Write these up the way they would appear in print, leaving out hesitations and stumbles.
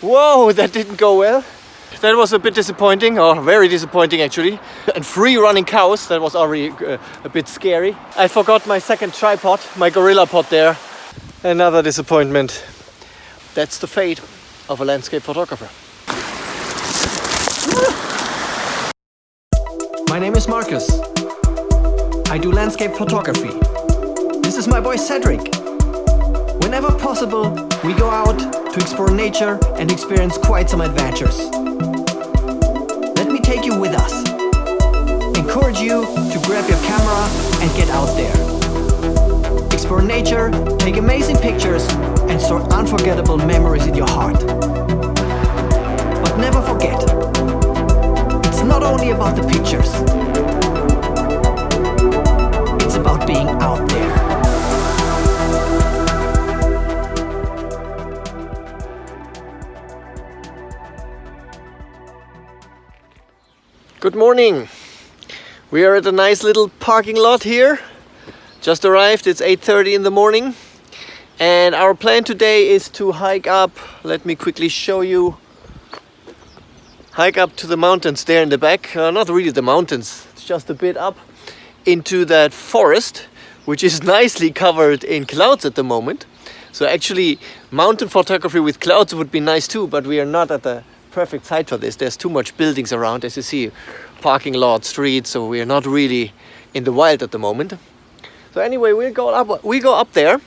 Whoa, that didn't go well. That was a bit disappointing, or very disappointing actually. And free running cows, that was already a bit scary. I forgot my second tripod, my gorilla pod there. Another disappointment. That's the fate of a landscape photographer. My name is Marcus. I do landscape photography. This is my boy Cedric. Whenever possible, we go out to explore nature and experience quite some adventures. Let me take you with us. Encourage you to grab your camera and get out there. Explore nature, take amazing pictures, and store unforgettable memories in your heart. But never forget, it's not only about the pictures. It's about being out there. Good morning. We are at a nice little parking lot here. Just arrived, it's 8:30 in the morning. And our plan today is to hike up, let me quickly show you. Hike up to the mountains there in the back. Not really the mountains, it's just a bit up into that forest, which is nicely covered in clouds at the moment. So actually mountain photography with clouds would be nice too, but we are not at the perfect site for this. There's too much buildings around, as you see, parking lot, streets, so we are not really in the wild at the moment. So anyway, we go up there,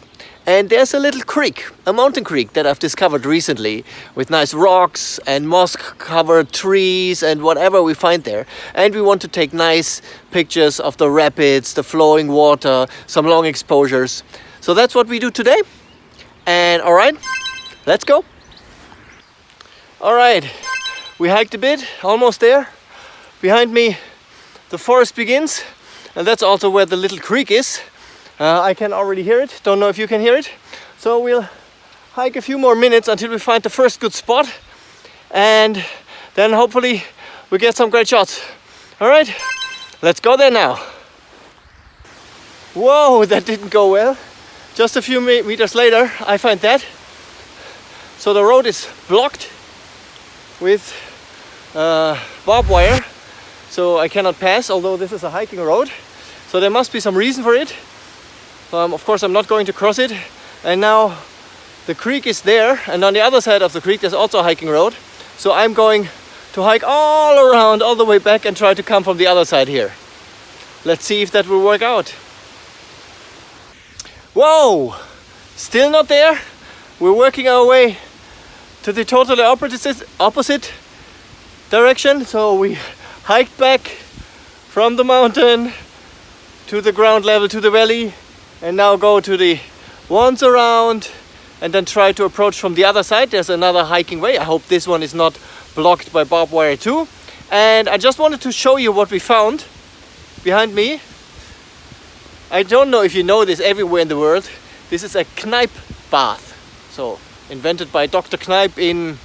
and there's a little creek, a mountain creek that I've discovered recently, with nice rocks and moss-covered trees and whatever we find there. And we want to take nice pictures of the rapids, the flowing water, some long exposures. So that's what we do today. And all right, let's go. All right, we hiked a bit, almost there. Behind me, the forest begins, and that's also where the little creek is. I can already hear it, don't know if you can hear it. So we'll hike a few more minutes until we find the first good spot, and then hopefully we get some great shots. All right, let's go there now. Whoa, that didn't go well. Just a few meters later, I find that. So the road is blocked with barbed wire, so I cannot pass, although this is a hiking road. So there must be some reason for it. Of course I'm not going to cross it. And now the creek is there, and on the other side of the creek there's also a hiking road. So I'm going to hike all around, all the way back, and try to come from the other side here. Let's see if that will work out. Whoa! Still not there. We're working our way to the totally opposite direction. So we hiked back from the mountain to the ground level, to the valley, and now go to the once around and then try to approach from the other side. There's another hiking way. I hope this one is not blocked by barbed wire too. And I just wanted to show you what we found behind me. I don't know if you know this everywhere in the world. This is a Kneipp bath. So invented by Dr. Kneipp in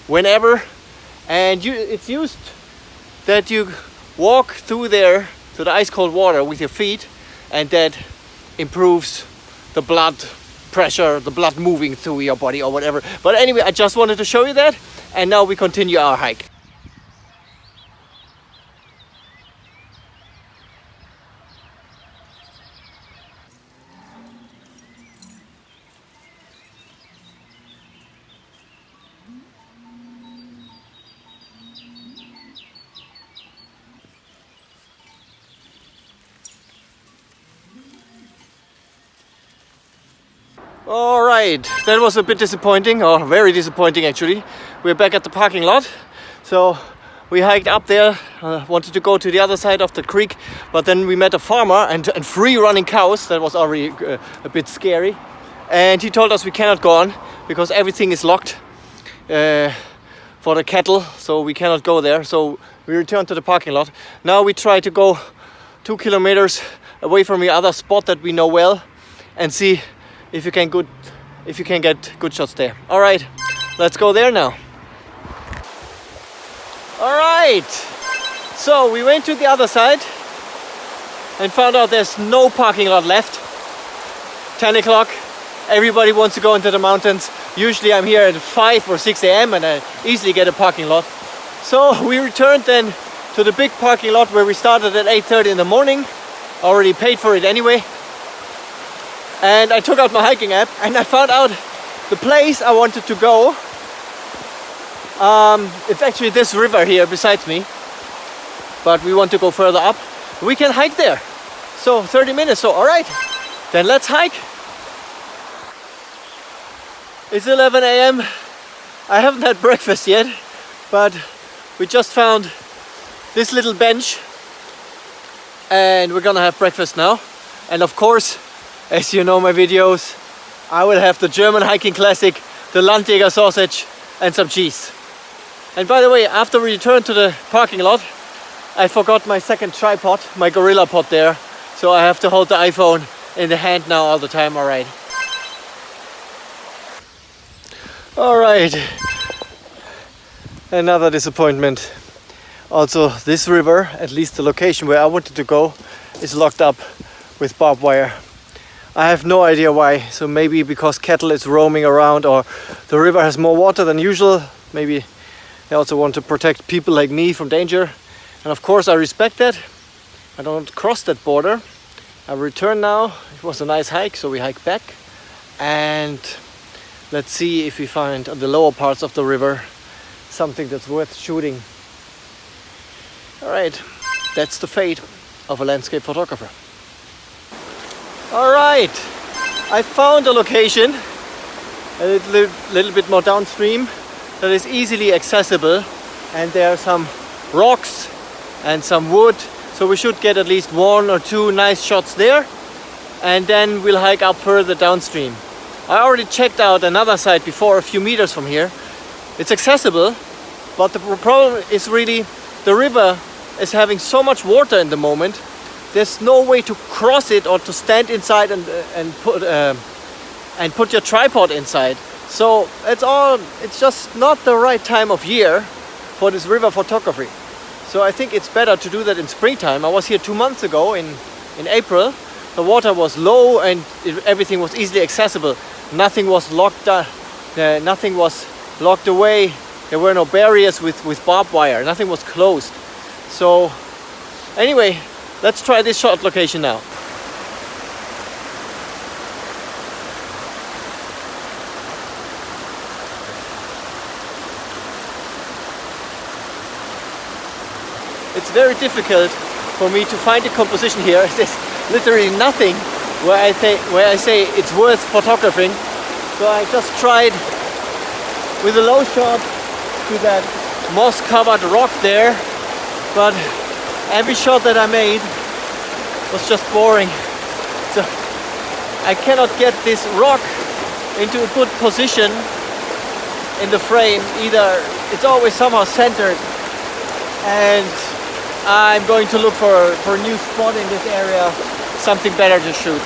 whenever, and it's used that you walk through there to the ice cold water with your feet, and that improves the blood pressure, the blood moving through your body or whatever. But anyway, I just wanted to show you that, and now we continue our hike. All right, that was a bit disappointing, or very disappointing actually. We're back at the parking lot. So we hiked up there, wanted to go to the other side of the creek, but then we met a farmer and free running cows. That was already a bit scary. And he told us we cannot go on because everything is locked for the cattle, so we cannot go there. So we returned to the parking lot. Now we try to go 2 kilometers away from the other spot that we know well and see if you can get good shots there. All right, let's go there now. All right, so we went to the other side and found out there's no parking lot left. 10 o'clock, everybody wants to go into the mountains. Usually I'm here at 5 or 6 a.m. and I easily get a parking lot. So we returned then to the big parking lot where we started at 8:30 in the morning. Already paid for it anyway. And I took out my hiking app and I found out the place I wanted to go. It's actually this river here beside me, but we want to go further up. We can hike there. So 30 minutes, so all right, then let's hike. It's 11 a.m. I haven't had breakfast yet, but we just found this little bench and we're gonna have breakfast now. And of course, as you know my videos, I will have the German hiking classic, the Landjäger sausage and some cheese. And by the way, after we returned to the parking lot, I forgot my second tripod, my gorilla pod there. So I have to hold the iPhone in the hand now all the time, all right. All right, another disappointment. Also, this river, at least the location where I wanted to go, is locked up with barbed wire. I have no idea why. So maybe because cattle is roaming around, or the river has more water than usual. Maybe they also want to protect people like me from danger. And of course I respect that. I don't cross that border. I return now. It was a nice hike, so we hike back. And let's see if we find on the lower parts of the river something that's worth shooting. All right, that's the fate of a landscape photographer. All right, I found a location a little bit more downstream that is easily accessible, and there are some rocks and some wood, so we should get at least 1 or 2 nice shots there, and then we'll hike up further downstream. I already checked out another site before, a few meters from here. It's accessible, but the problem is really the river is having so much water in the moment. There's no way to cross it or to stand inside and put your tripod inside. So it's just not the right time of year for this river photography. So I think it's better to do that in springtime. I was here 2 months ago in April. The water was low and everything was easily accessible. Nothing was locked nothing was locked away. There were no barriers with barbed wire. Nothing was closed. So anyway, let's try this shot location now. It's very difficult for me to find a composition here. There's literally nothing where I say it's worth photographing. So I just tried with a low shot to that moss-covered rock there, but every shot that I made was just boring. So I cannot get this rock into a good position in the frame either. It's always somehow centered, and I'm going to look for a new spot in this area, something better to shoot.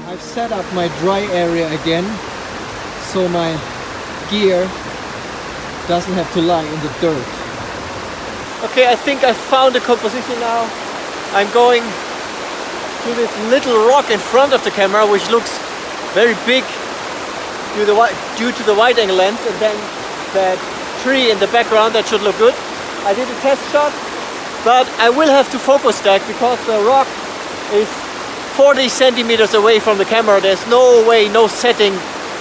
I've set up my dry area again, so my gear doesn't have to lie in the dirt. Okay, I think I found a composition now. I'm going to this little rock in front of the camera, which looks very big due to the wide angle lens, and then that tree in the background, that should look good. I did a test shot, but I will have to focus stack because the rock is 40 centimeters away from the camera. There's no way, no setting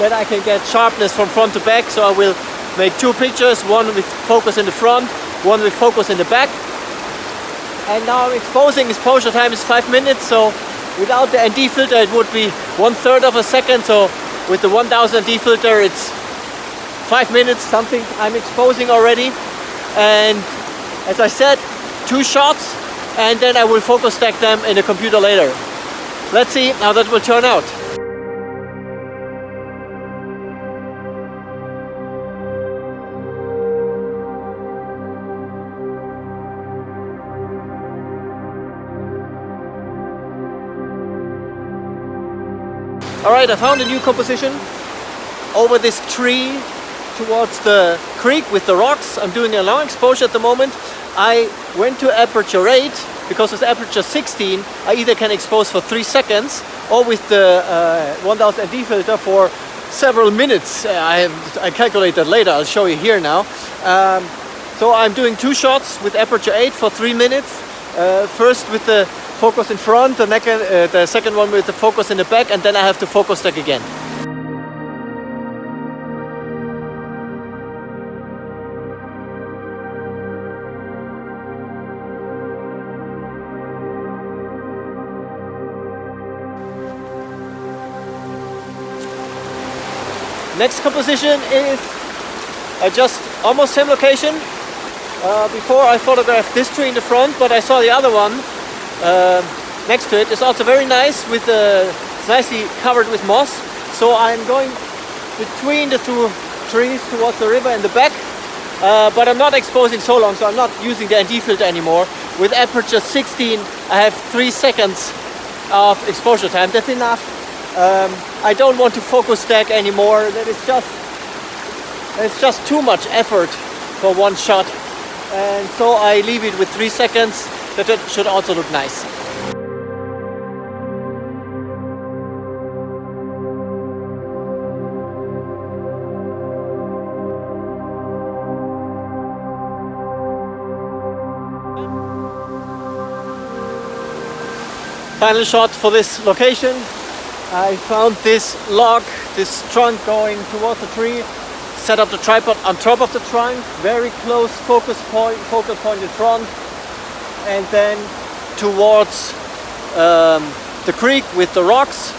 that I can get sharpness from front to back, so I will make 2 pictures, one with focus in the front, one with focus in the back. And now exposure time is 5 minutes, so without the ND filter it would be 1/3 of a second, so with the 1000 ND filter it's 5 minutes something I'm exposing already. And as I said, 2 shots, and then I will focus stack them in the computer later. Let's see how that will turn out. Alright, I found a new composition. over this tree towards the creek with the rocks. I'm doing a long exposure at the moment. I went to aperture 8 because with aperture 16 I either can expose for 3 seconds or with the 1000 ND filter for several minutes. I calculate that later, I'll show you here now. So I'm doing 2 shots with aperture 8 for 3 minutes. First with the focus in front, the second one with the focus in the back, and then I have to focus stack again. Next composition is just almost same location. Before I photographed this tree in the front, but I saw the other one next to it. It's also very nice with it's nicely covered with moss. So I'm going between the 2 trees towards the river in the back, but I'm not exposing so long, so I'm not using the ND filter anymore. With aperture 16 I have 3 seconds of exposure time. That's enough. I don't want to focus stack anymore. It's just too much effort for one shot, and so I leave it with 3 seconds. That should also look nice. Final shot for this location. I found this log, this trunk going towards the tree, set up the tripod on top of the trunk, very close focal point in front, and then towards the creek with the rocks.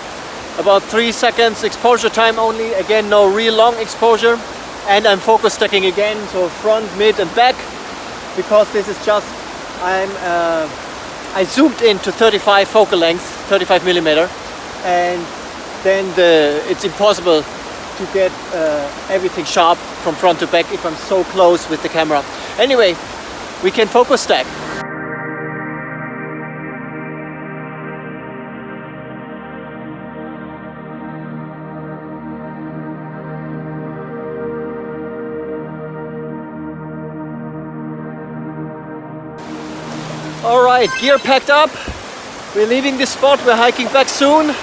About 3 seconds exposure time only, again no real long exposure, and I'm focus stacking again, so front, mid and back, because this is just, I zoomed into 35 focal length, 35 millimeter, and then it's impossible to get everything sharp from front to back if I'm so close with the camera. Anyway, we can focus stack. Alright, gear packed up. We're leaving this spot, we're hiking back soon.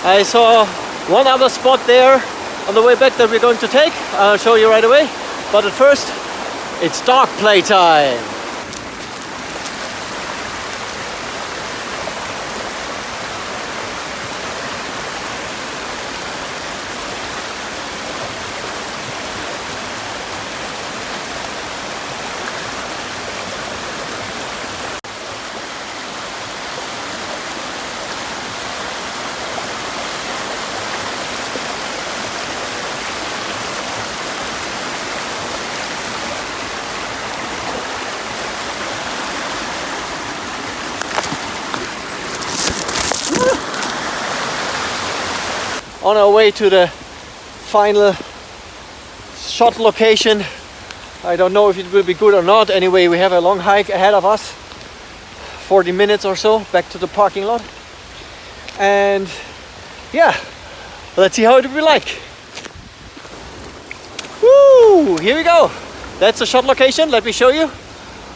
I saw one other spot there on the way back that we're going to take. I'll show you right away. But at first, it's dog play time. On our way to the final shot location. I don't know if it will be good or not. Anyway, we have a long hike ahead of us, 40 minutes or so back to the parking lot, and yeah, let's see how it will be like. Woo! Here we go. That's the shot location. Let me show you.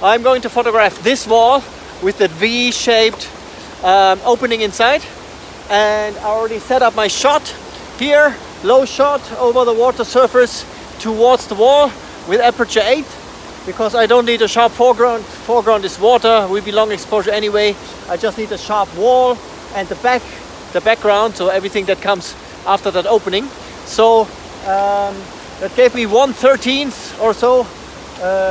I'm going to photograph this wall with that V-shaped opening inside, and I already set up my shot here, low shot over the water surface towards the wall with aperture 8, because I don't need a sharp foreground. Foreground is water, will be long exposure anyway. I just need a sharp wall and the background, so everything that comes after that opening. So that gave me 1/13 or so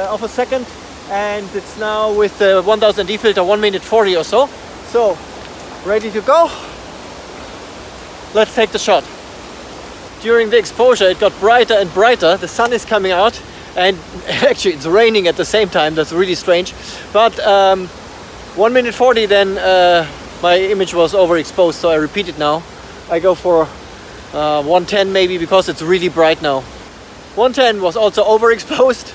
of a second, and it's now with the 1000 D filter 1 minute 40 or so. So ready to go. Let's take the shot. During the exposure it got brighter and brighter. The sun is coming out, and actually it's raining at the same time. That's really strange. But 1 minute 40, then my image was overexposed, so I repeat it now. I go for 110 maybe, because it's really bright now. 110 was also overexposed.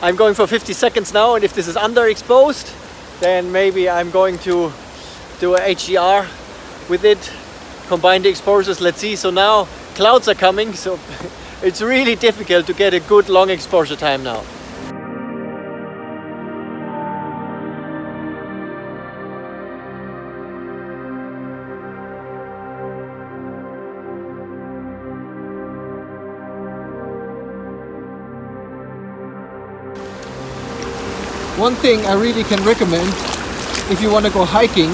I'm going for 50 seconds now, and if this is underexposed, then maybe I'm going to do a HDR with it, combine the exposures. Let's see. So now clouds are coming, so it's really difficult to get a good long exposure time now. One thing I really can recommend if you want to go hiking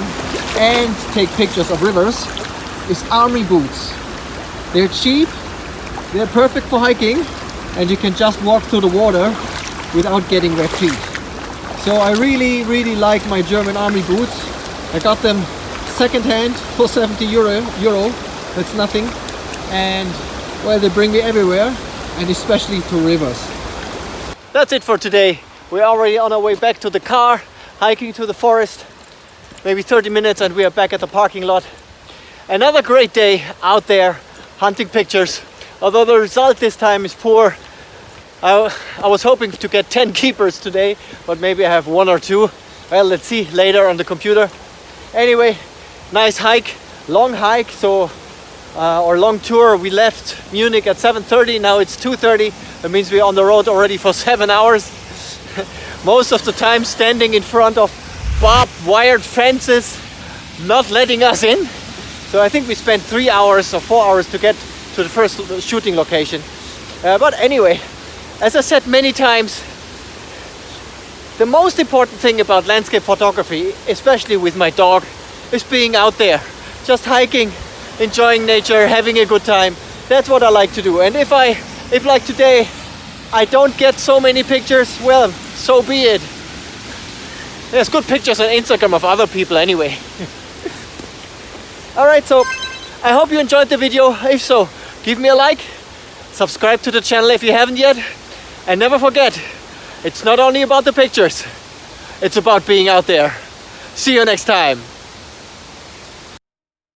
and take pictures of rivers is army boots. They're cheap, they're perfect for hiking, and you can just walk through the water without getting wet feet. So I really like my German army boots. I got them second-hand for 70 euro. That's nothing. And well, they bring me everywhere, and especially to rivers. That's it for today. We're already on our way back to the car, hiking to the forest. Maybe 30 minutes and we are back at the parking lot. Another great day out there hunting pictures. Although the result this time is poor. I was hoping to get 10 keepers today, but maybe I have 1 or 2. Well, let's see later on the computer. Anyway, nice hike, long hike, or long tour. We left Munich at 7:30, now it's 2:30. That means we're on the road already for 7 hours. Most of the time standing in front of barbed wire fences, not letting us in. So I think we spent 3 hours or 4 hours to get to the first shooting location. But anyway, as I said many times, the most important thing about landscape photography, especially with my dog, is being out there, just hiking, enjoying nature, having a good time. That's what I like to do. And if like today, I don't get so many pictures, well, so be it. There's good pictures on Instagram of other people anyway. Alright, so I hope you enjoyed the video. If so, give me a like, subscribe to the channel if you haven't yet, and never forget, it's not only about the pictures, it's about being out there. See you next time.